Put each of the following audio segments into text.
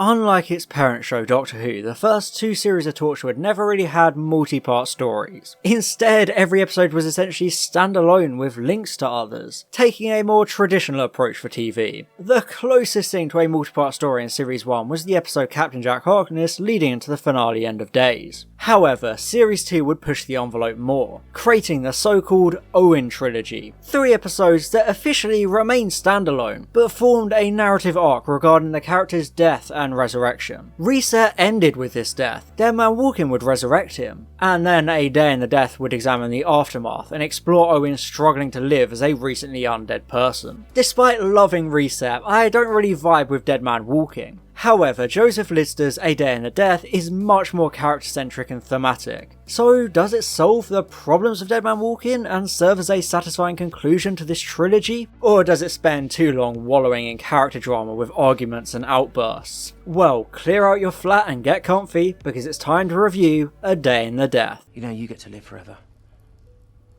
Unlike its parent show Doctor Who, the first 2 series of Torchwood never really had multi-part stories. Instead, every episode was essentially standalone with links to others, taking a more traditional approach for TV. The closest thing to a multi-part story in Series 1 was the episode Captain Jack Harkness leading into the finale End of Days. However, Series 2 would push the envelope more, creating the so-called Owen Trilogy, 3 episodes that officially remained standalone, but formed a narrative arc regarding the character's death and resurrection. Reset ended with this death. Dead Man Walking would resurrect him, and then A Day in the Death would examine the aftermath and explore Owen struggling to live as a recently undead person. Despite loving Reset, I don't really vibe with Dead Man Walking. However, Joseph Lister's A Day in the Death is much more character-centric and thematic. So does it solve the problems of Dead Man Walking and serve as a satisfying conclusion to this trilogy? Or does it spend too long wallowing in character drama with arguments and outbursts? Well, clear out your flat and get comfy, because it's time to review A Day in the Death. You know, you get to live forever.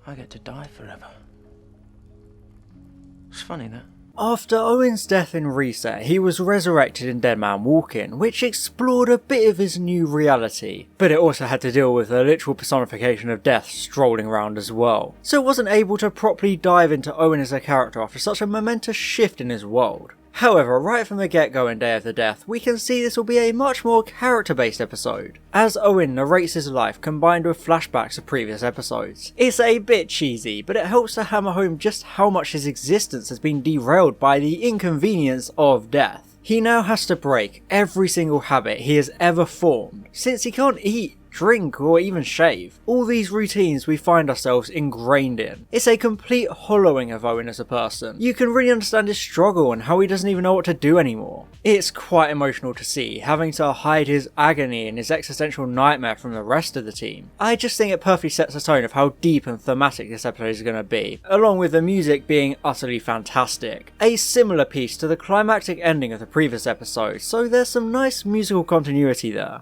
I get to die forever. It's funny that. After Owen's death in Reset, he was resurrected in Dead Man Walking, which explored a bit of his new reality, but it also had to deal with the literal personification of death strolling around as well, so it wasn't able to properly dive into Owen as a character after such a momentous shift in his world. However, right from the get-go in Day of the Death, we can see this will be a much more character-based episode, as Owen narrates his life combined with flashbacks of previous episodes. It's a bit cheesy, but it helps to hammer home just how much his existence has been derailed by the inconvenience of death. He now has to break every single habit he has ever formed, since he can't eat, drink, or even shave. All these routines we find ourselves ingrained in. It's a complete hollowing of Owen as a person. You can really understand his struggle and how he doesn't even know what to do anymore. It's quite emotional to see, having to hide his agony and his existential nightmare from the rest of the team. I just think it perfectly sets the tone of how deep and thematic this episode is going to be, along with the music being utterly fantastic. A similar piece to the climactic ending of the previous episode, so there's some nice musical continuity there.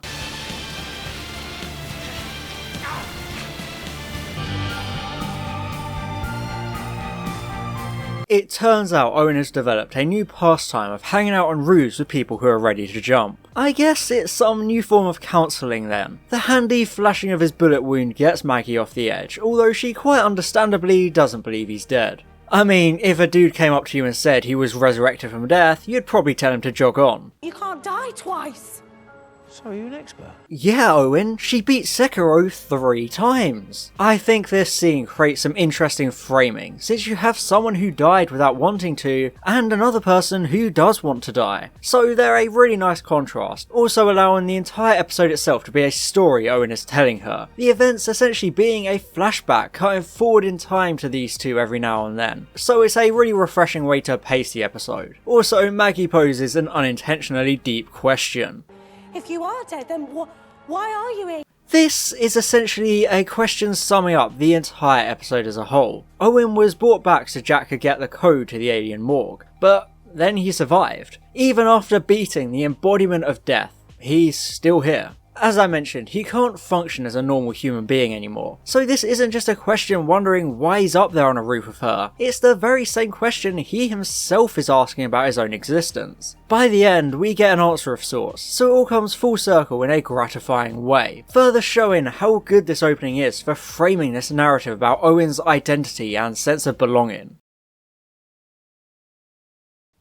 It turns out Owen has developed a new pastime of hanging out on roofs with people who are ready to jump. I guess it's some new form of counselling then. The handy flashing of his bullet wound gets Maggie off the edge, although she quite understandably doesn't believe he's dead. I mean, if a dude came up to you and said he was resurrected from death, you'd probably tell him to jog on. You can't die twice! So are you an expert? Yeah, Owen, she beat Sekiro 3 times. I think this scene creates some interesting framing, since you have someone who died without wanting to, and another person who does want to die. So they're a really nice contrast, also allowing the entire episode itself to be a story Owen is telling her, the events essentially being a flashback cutting forward in time to these two every now and then. So it's a really refreshing way to pace the episode. Also, Maggie poses an unintentionally deep question. If you are dead, then why are you here? This is essentially a question summing up the entire episode as a whole. Owen was brought back so Jack could get the code to the alien morgue, but then he survived. Even after beating the embodiment of death, he's still here. As I mentioned, he can't function as a normal human being anymore, so this isn't just a question wondering why he's up there on a roof with her, it's the very same question he himself is asking about his own existence. By the end, we get an answer of sorts, so it all comes full circle in a gratifying way, further showing how good this opening is for framing this narrative about Owen's identity and sense of belonging.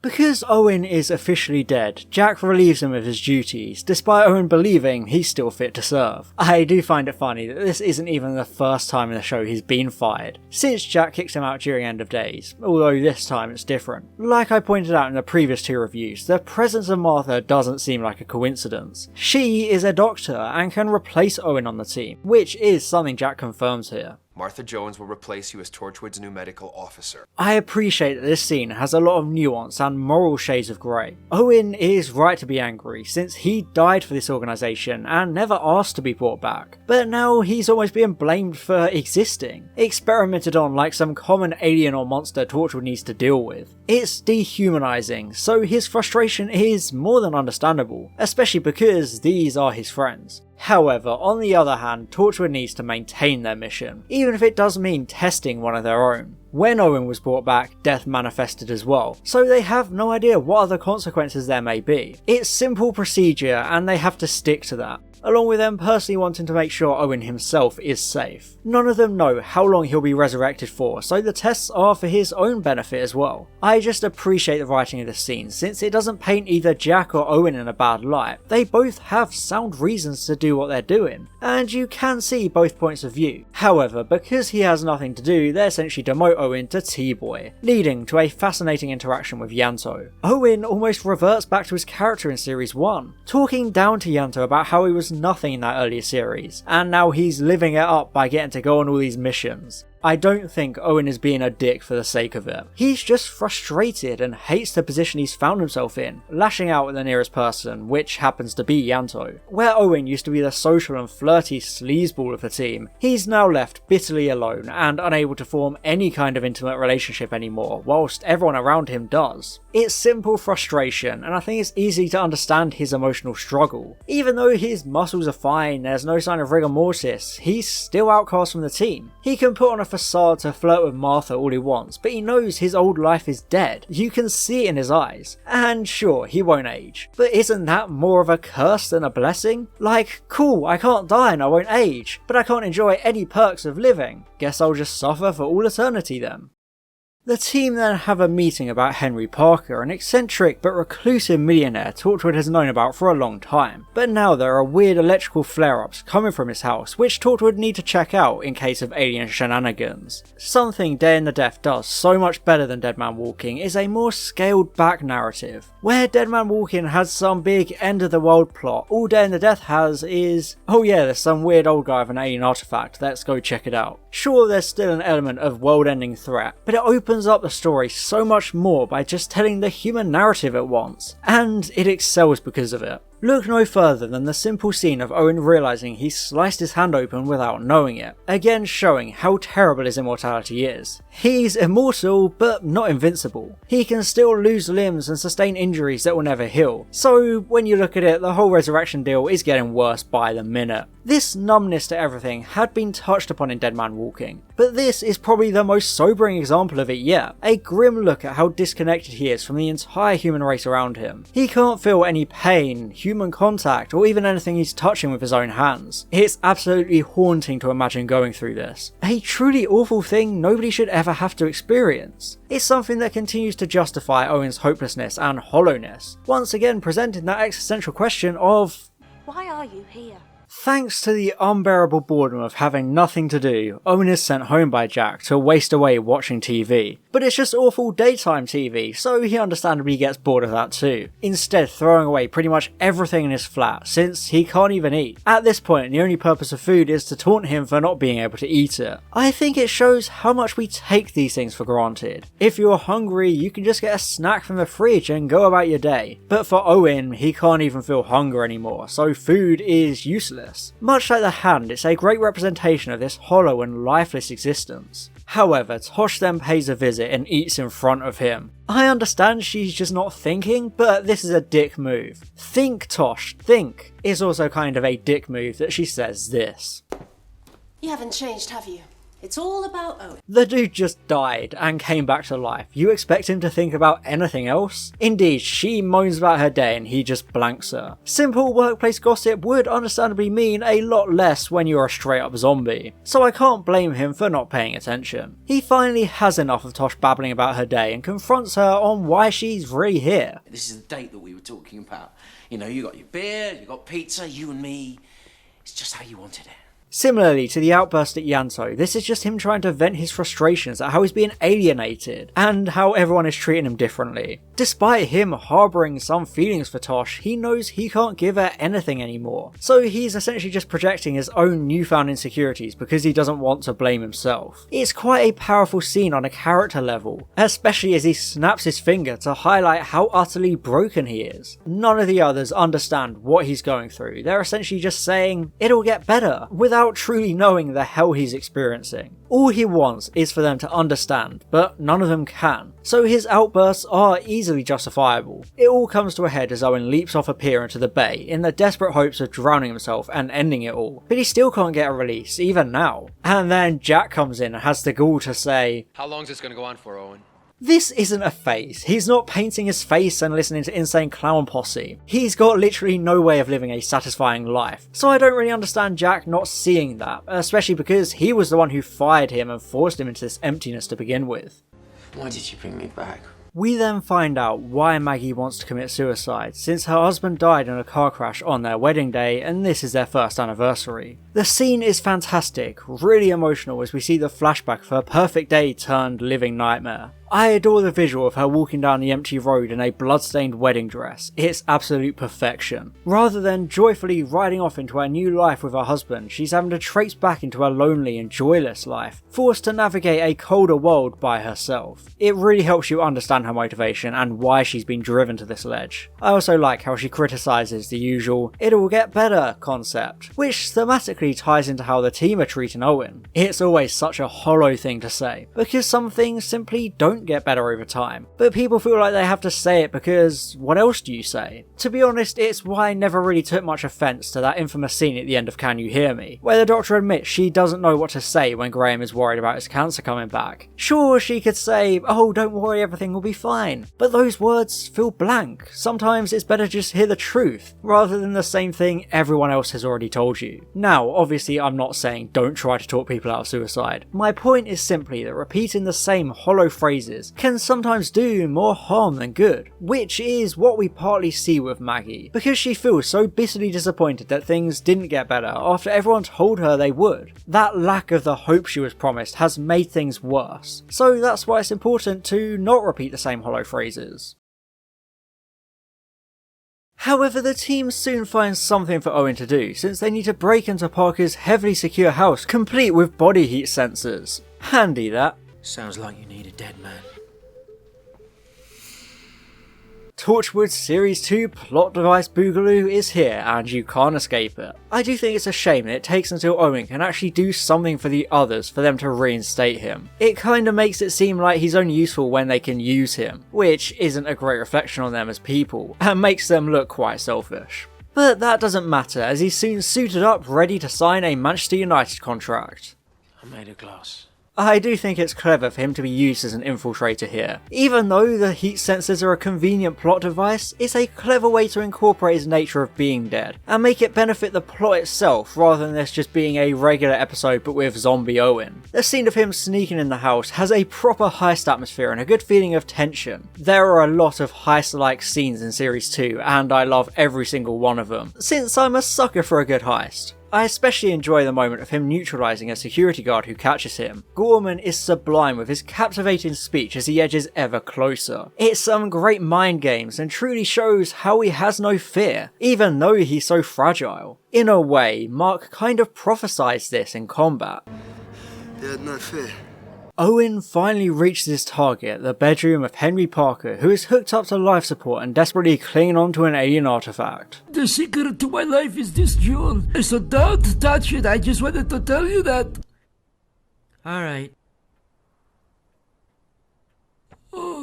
Because Owen is officially dead, Jack relieves him of his duties, despite Owen believing he's still fit to serve. I do find it funny that this isn't even the first time in the show he's been fired, since Jack kicks him out during End of Days, although this time it's different. Like I pointed out in the previous 2 reviews, the presence of Martha doesn't seem like a coincidence. She is a doctor and can replace Owen on the team, which is something Jack confirms here. Martha Jones will replace you as Torchwood's new medical officer. I appreciate that this scene has a lot of nuance and moral shades of grey. Owen is right to be angry, since he died for this organisation and never asked to be brought back. But now he's almost being blamed for existing, experimented on like some common alien or monster Torchwood needs to deal with. It's dehumanising, so his frustration is more than understandable, especially because these are his friends. However, on the other hand, Torchwood needs to maintain their mission, even if it does mean testing one of their own. When Owen was brought back, death manifested as well, so they have no idea what other consequences there may be. It's simple procedure and they have to stick to that, along with them personally wanting to make sure Owen himself is safe. None of them know how long he'll be resurrected for, so the tests are for his own benefit as well. I just appreciate the writing of this scene, since it doesn't paint either Jack or Owen in a bad light. They both have sound reasons to do what they're doing, and you can see both points of view. However, because he has nothing to do, they essentially demote Owen to T-Boy, leading to a fascinating interaction with Yanto. Owen almost reverts back to his character in series 1, talking down to Yanto about how he was nothing in that earlier series, and now he's living it up by getting to go on all these missions. I don't think Owen is being a dick for the sake of it. He's just frustrated and hates the position he's found himself in, lashing out at the nearest person, which happens to be Yanto. Where Owen used to be the social and flirty sleazeball of the team, he's now left bitterly alone and unable to form any kind of intimate relationship anymore, whilst everyone around him does. It's simple frustration, and I think it's easy to understand his emotional struggle. Even though his muscles are fine, there's no sign of rigor mortis, he's still outcast from the team. He can put on a facade to flirt with Martha all he wants, but he knows his old life is dead. You can see it in his eyes. And sure, he won't age, but isn't that more of a curse than a blessing? Like, cool, I can't die and I won't age, but I can't enjoy any perks of living. Guess I'll just suffer for all eternity then. The team then have a meeting about Henry Parker, an eccentric but reclusive millionaire Torchwood has known about for a long time, but now there are weird electrical flare-ups coming from his house which Torchwood need to check out in case of alien shenanigans. Something Day in the Death does so much better than Dead Man Walking is a more scaled back narrative. Where Dead Man Walking has some big end of the world plot, all Day in the Death has is, oh yeah, there's some weird old guy with an alien artifact, let's go check it out. Sure, there's still an element of world-ending threat, but it opens up the story so much more by just telling the human narrative at once, and it excels because of it. Look no further than the simple scene of Owen realising he sliced his hand open without knowing it, again showing how terrible his immortality is. He's immortal, but not invincible. He can still lose limbs and sustain injuries that will never heal, so when you look at it, the whole resurrection deal is getting worse by the minute. This numbness to everything had been touched upon in Dead Man Walking, but this is probably the most sobering example of it yet. A grim look at how disconnected he is from the entire human race around him. He can't feel any pain, human contact, or even anything he's touching with his own hands. It's absolutely haunting to imagine going through this. A truly awful thing nobody should ever have to experience. It's something that continues to justify Owen's hopelessness and hollowness, once again presenting that existential question of, Why are you here? thanks to the unbearable boredom of having nothing to do, Owen is sent home by Jack to waste away watching TV. But it's just awful daytime TV, so he understandably gets bored of that too, instead throwing away pretty much everything in his flat, since he can't even eat. At this point, the only purpose of food is to taunt him for not being able to eat it. I think it shows how much we take these things for granted. If you're hungry, you can just get a snack from the fridge and go about your day. But for Owen, he can't even feel hunger anymore, so food is useless. Much like the hand, it's a great representation of this hollow and lifeless existence. However, Tosh then pays a visit and eats in front of him. I understand she's just not thinking, but this is a dick move. Think, Tosh, think. It's also kind of a dick move that she says this. You haven't changed, have you? It's all about Owen. The dude just died and came back to life. You expect him to think about anything else? Indeed, she moans about her day and he just blanks her. Simple workplace gossip would understandably mean a lot less when you're a straight up zombie, so I can't blame him for not paying attention. He finally has enough of Tosh babbling about her day and confronts her on why she's really here. This is the date that we were talking about. You know, you got your beer, you got pizza, you and me. It's just how you wanted it. Similarly to the outburst at Yanto, this is just him trying to vent his frustrations at how he's being alienated, and how everyone is treating him differently. Despite him harbouring some feelings for Tosh, he knows he can't give her anything anymore, so he's essentially just projecting his own newfound insecurities because he doesn't want to blame himself. It's quite a powerful scene on a character level, especially as he snaps his finger to highlight how utterly broken he is. None of the others understand what he's going through, they're essentially just saying, it'll get better, without truly knowing the hell he's experiencing. All he wants is for them to understand, but none of them can. So his outbursts are easily justifiable. It all comes to a head as Owen leaps off a pier into the bay in the desperate hopes of drowning himself and ending it all, but he still can't get a release, even now. And then Jack comes in and has the gall to say, How long's this gonna go on for, Owen? this isn't a phase. He's not painting his face and listening to Insane Clown Posse. He's got literally no way of living a satisfying life. So I don't really understand Jack not seeing that, especially because he was the one who fired him and forced him into this emptiness to begin with. Why did you bring me back? We then find out why Maggie wants to commit suicide, since her husband died in a car crash on their wedding day and this is their first anniversary. The scene is fantastic, really emotional as we see the flashback of her perfect day turned living nightmare. I adore the visual of her walking down the empty road in a bloodstained wedding dress. It's absolute perfection. Rather than joyfully riding off into her new life with her husband, she's having to traipse back into a lonely and joyless life, forced to navigate a colder world by herself. It really helps you understand her motivation and why she's been driven to this ledge. I also like how she criticises the usual "it'll get better" concept, which thematically ties into how the team are treating Owen. It's always such a hollow thing to say, because some things simply don't get better over time, but people feel like they have to say it because what else do you say? To be honest, it's why I never really took much offence to that infamous scene at the end of Can You Hear Me, where the doctor admits she doesn't know what to say when Graham is worried about his cancer coming back. Sure, she could say, "Oh, don't worry, everything will be fine," but those words feel blank. Sometimes it's better just hear the truth, rather than the same thing everyone else has already told you. Now, obviously I'm not saying don't try to talk people out of suicide. My point is simply that repeating the same hollow phrases can sometimes do more harm than good, which is what we partly see with Maggie, because she feels so bitterly disappointed that things didn't get better after everyone told her they would. That lack of the hope she was promised has made things worse, so that's why it's important to not repeat the same hollow phrases. However, the team soon finds something for Owen to do, since they need to break into Parker's heavily secure house, complete with body heat sensors. Handy that. Sounds like you need a dead man. Torchwood's Series 2 plot device boogaloo is here and you can't escape it. I do think it's a shame that it takes until Owen can actually do something for the others for them to reinstate him. It kinda makes it seem like he's only useful when they can use him, which isn't a great reflection on them as people, and makes them look quite selfish. But that doesn't matter as he's soon suited up ready to sign a Manchester United contract. I'm made of glass. I do think it's clever for him to be used as an infiltrator here. Even though the heat sensors are a convenient plot device, it's a clever way to incorporate his nature of being dead, and make it benefit the plot itself rather than this just being a regular episode but with zombie Owen. The scene of him sneaking in the house has a proper heist atmosphere and a good feeling of tension. There are a lot of heist-like scenes in Series 2 and I love every single one of them, since I'm a sucker for a good heist. I especially enjoy the moment of him neutralising a security guard who catches him. Gorman is sublime with his captivating speech as he edges ever closer. It's some great mind games and truly shows how he has no fear, even though he's so fragile. In a way, Mark kind of prophesies this in combat. He had no fear. Owen finally reaches his target, the bedroom of Henry Parker, who is hooked up to life support and desperately clinging on to an alien artifact. The secret to my life is this jewel, so don't touch it, I just wanted to tell you that. Alright.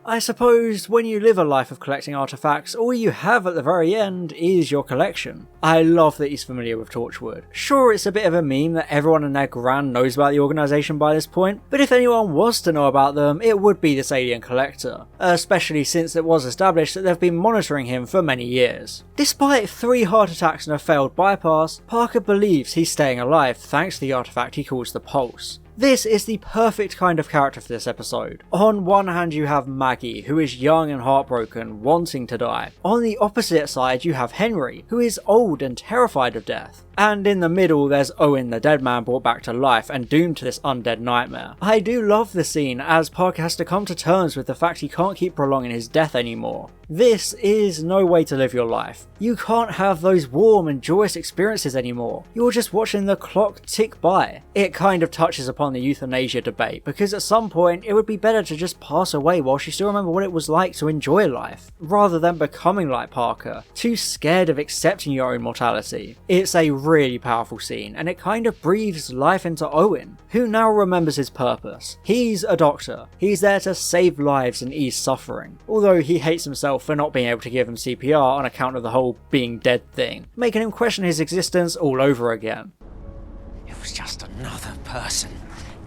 I suppose when you live a life of collecting artifacts, all you have at the very end is your collection. I love that he's familiar with Torchwood. Sure, it's a bit of a meme that everyone and their gran knows about the organisation by this point, but if anyone was to know about them, it would be this alien collector, especially since it was established that they've been monitoring him for many years. Despite 3 heart attacks and a failed bypass, Parker believes he's staying alive thanks to the artifact he calls the Pulse. This is the perfect kind of character for this episode. On one hand you have Maggie, who is young and heartbroken, wanting to die. On the opposite side you have Henry, who is old and terrified of death. And in the middle there's Owen, the dead man brought back to life and doomed to this undead nightmare. I do love the scene as Parker has to come to terms with the fact he can't keep prolonging his death anymore. This is no way to live your life. You can't have those warm and joyous experiences anymore. You're just watching the clock tick by. It kind of touches upon the euthanasia debate, because at some point it would be better to just pass away whilst you still remember what it was like to enjoy life, rather than becoming like Parker, too scared of accepting your own mortality. It's a really powerful scene, and it kind of breathes life into Owen, who now remembers his purpose. He's a doctor. He's there to save lives and ease suffering, although he hates himself for not being able to give him CPR on account of the whole being dead thing, making him question his existence all over again. It was just another person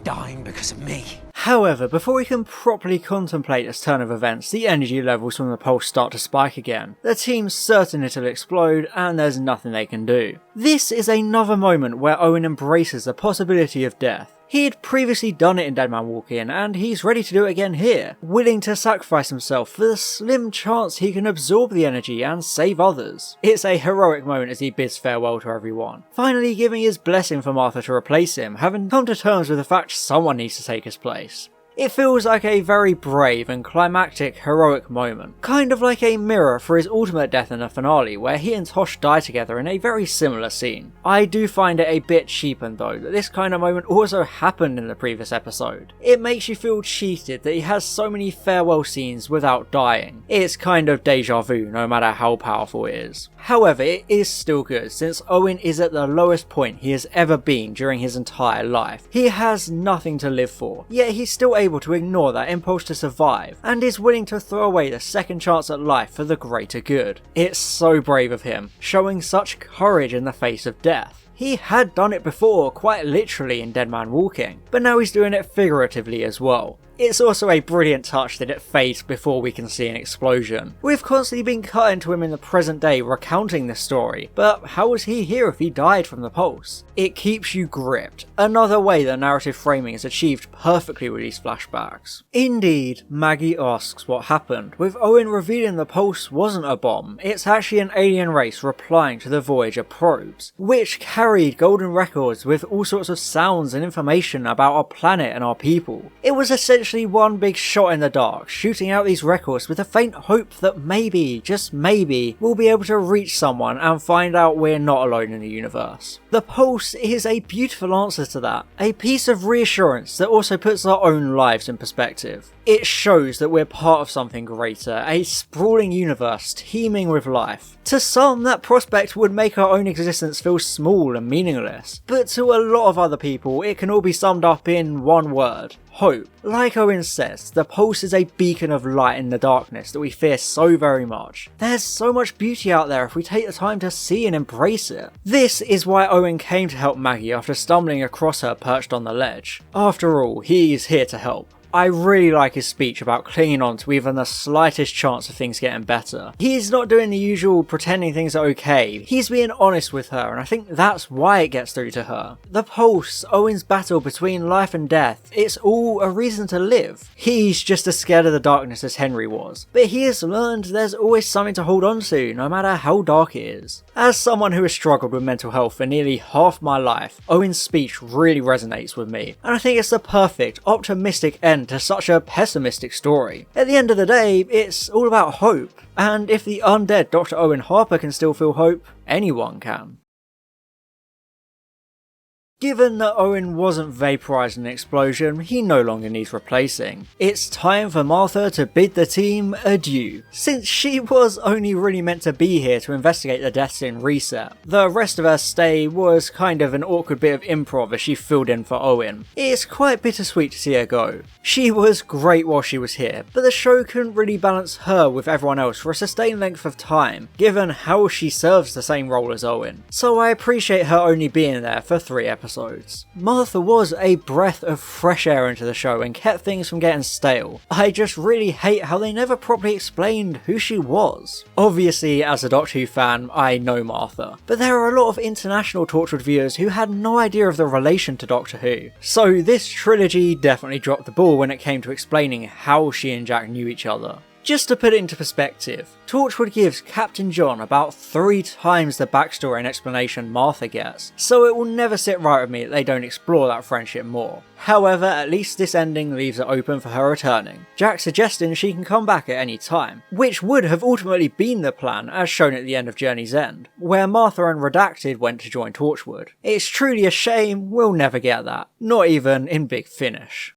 dying because of me. However, before we can properly contemplate this turn of events, the energy levels from the pulse start to spike again. The team's certain it'll explode, and there's nothing they can do. This is another moment where Owen embraces the possibility of death. He had previously done it in Dead Man Walking, and he's ready to do it again here, willing to sacrifice himself for the slim chance he can absorb the energy and save others. It's a heroic moment as he bids farewell to everyone, finally giving his blessing for Martha to replace him, having come to terms with the fact someone needs to take his place. It feels like a very brave and climactic, heroic moment, kind of like a mirror for his ultimate death in the finale, where he and Tosh die together in a very similar scene. I do find it a bit cheapened though that this kind of moment also happened in the previous episode. It makes you feel cheated that he has so many farewell scenes without dying. It's kind of deja vu no matter how powerful it is. However, it is still good since Owen is at the lowest point he has ever been during his entire life. He has nothing to live for, yet he's still able to ignore that impulse to survive, and is willing to throw away the second chance at life for the greater good. It's so brave of him, showing such courage in the face of death. He had done it before, quite literally in Dead Man Walking, but now he's doing it figuratively as well. It's also a brilliant touch that it fades before we can see an explosion. We've constantly been cutting to him in the present day recounting this story, but how was he here if he died from the pulse? It keeps you gripped. Another way the narrative framing is achieved perfectly with these flashbacks. Indeed, Maggie asks what happened, with Owen revealing the pulse wasn't a bomb, it's actually an alien race replying to the Voyager probes, which carried golden records with all sorts of sounds and information about our planet and our people. It was essentially one big shot in the dark, shooting out these records with a faint hope that maybe, just maybe, we'll be able to reach someone and find out we're not alone in the universe. The pulse is a beautiful answer to that, a piece of reassurance that also puts our own lives in perspective. It shows that we're part of something greater, a sprawling universe teeming with life. To some, that prospect would make our own existence feel small and meaningless, but to a lot of other people, it can all be summed up in one word: hope. Like Owen says, the pulse is a beacon of light in the darkness that we fear so very much. There's so much beauty out there if we take the time to see and embrace it. This is why Owen came to help Maggie after stumbling across her perched on the ledge. After all, he is here to help. I really like his speech about clinging on to even the slightest chance of things getting better. He's not doing the usual pretending things are okay, he's being honest with her, and I think that's why it gets through to her. The pulse, Owen's battle between life and death, it's all a reason to live. He's just as scared of the darkness as Henry was, but he has learned there's always something to hold on to, no matter how dark it is. As someone who has struggled with mental health for nearly half my life, Owen's speech really resonates with me, and I think it's the perfect, optimistic end to such a pessimistic story. At the end of the day, it's all about hope, and if the undead Dr. Owen Harper can still feel hope, anyone can. Given that Owen wasn't vaporised in an explosion, he no longer needs replacing. It's time for Martha to bid the team adieu, since she was only really meant to be here to investigate the deaths in Reset. The rest of her stay was kind of an awkward bit of improv as she filled in for Owen. It's quite bittersweet to see her go. She was great while she was here, but the show couldn't really balance her with everyone else for a sustained length of time, given how she serves the same role as Owen. So I appreciate her only being there for 3 episodes. Martha was a breath of fresh air into the show and kept things from getting stale. I just really hate how they never properly explained who she was. Obviously, as a Doctor Who fan, I know Martha, but there are a lot of international Torchwood viewers who had no idea of the relation to Doctor Who. So this trilogy definitely dropped the ball when it came to explaining how she and Jack knew each other. Just to put it into perspective, Torchwood gives Captain John about 3 times the backstory and explanation Martha gets, so it will never sit right with me that they don't explore that friendship more. However, at least this ending leaves it open for her returning, Jack suggesting she can come back at any time, which would have ultimately been the plan as shown at the end of Journey's End, where Martha and Redacted went to join Torchwood. It's truly a shame we'll never get that, not even in Big Finish.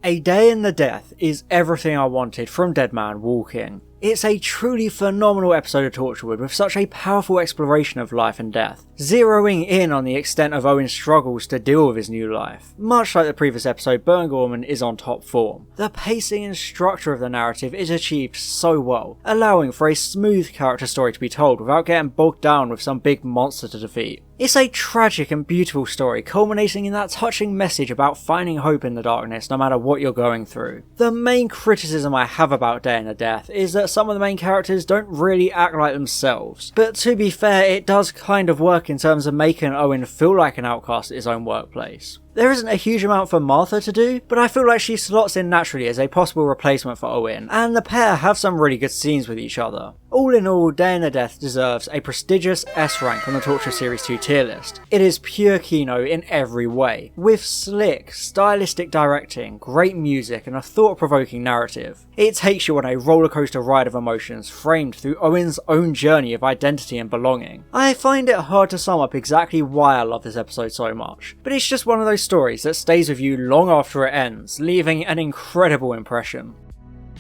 A Day in the Death is everything I wanted from Dead Man Walking. It's a truly phenomenal episode of Torchwood with such a powerful exploration of life and death, zeroing in on the extent of Owen's struggles to deal with his new life. Much like the previous episode, Burn Gorman is on top form. The pacing and structure of the narrative is achieved so well, allowing for a smooth character story to be told without getting bogged down with some big monster to defeat. It's a tragic and beautiful story, culminating in that touching message about finding hope in the darkness no matter what you're going through. The main criticism I have about Day and the Death is that some of the main characters don't really act like themselves, but to be fair, it does kind of work in terms of making Owen feel like an outcast at his own workplace. There isn't a huge amount for Martha to do, but I feel like she slots in naturally as a possible replacement for Owen, and the pair have some really good scenes with each other. All in all, Day and the Death deserves a prestigious S rank on the Torchwood Series 2 tier list. It is pure Kino in every way, with slick, stylistic directing, great music, and a thought-provoking narrative. It takes you on a rollercoaster ride of emotions framed through Owen's own journey of identity and belonging. I find it hard to sum up exactly why I love this episode so much, but it's just one of those stories that stays with you long after it ends, leaving an incredible impression.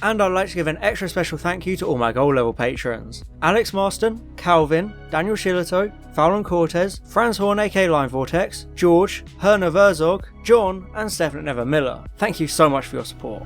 And I'd like to give an extra special thank you to all my gold level patrons: Alex Marston, Calvin, Daniel Shillito, Fallon Cortez, Franz Horn aka Line Vortex, George, Herna Verzog, John, and Stefan Never Miller. Thank you so much for your support.